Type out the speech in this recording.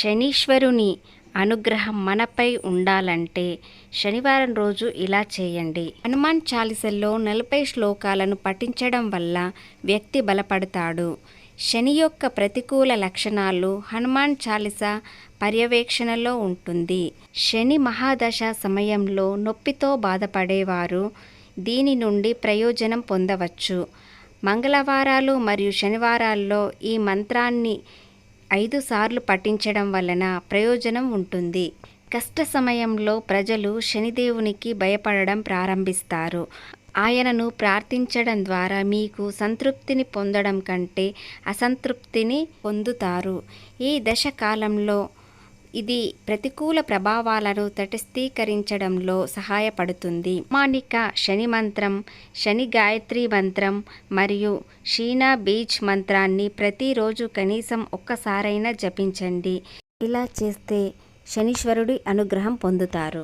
శనీశ్వరుని అనుగ్రహం మనపై ఉండాలంటే శనివారం రోజు ఇలా చేయండి. హనుమాన్ చాలీసాలో 40 శ్లోకాలను పఠించడం వల్ల వ్యక్తి బలపడతాడు. శని యొక్క ప్రతికూల లక్షణాలు హనుమాన్ చాలీసా పర్యవేక్షణలో ఉంటుంది. శని మహాదశ సమయంలో నొప్పితో బాధపడేవారు దీని నుండి ప్రయోజనం పొందవచ్చు. మంగళవారాలు మరియు శనివారాల్లో ఈ మంత్రాన్ని 5 సార్లు పఠించడం వలన ప్రయోజనం ఉంటుంది. కష్ట సమయంలో ప్రజలు శనిదేవునికి భయపడడం ప్రారంభిస్తారు. ఆయనను ప్రార్థించడం ద్వారా మీకు సంతృప్తిని పొందడం కంటే అసంతృప్తిని పొందుతారు. ఈ దశ కాలంలో ఇది ప్రతికూల ప్రభావాలను తటస్థీకరించడంలో సహాయపడుతుంది. ప్రామాణిక శని మంత్రం, శని గాయత్రి మంత్రం మరియు షీనా బీజ్ మంత్రాన్ని ప్రతిరోజు కనీసం ఒక్కసారైనా జపించండి. ఇలా చేస్తే శనీశ్వరుడి అనుగ్రహం పొందుతారు.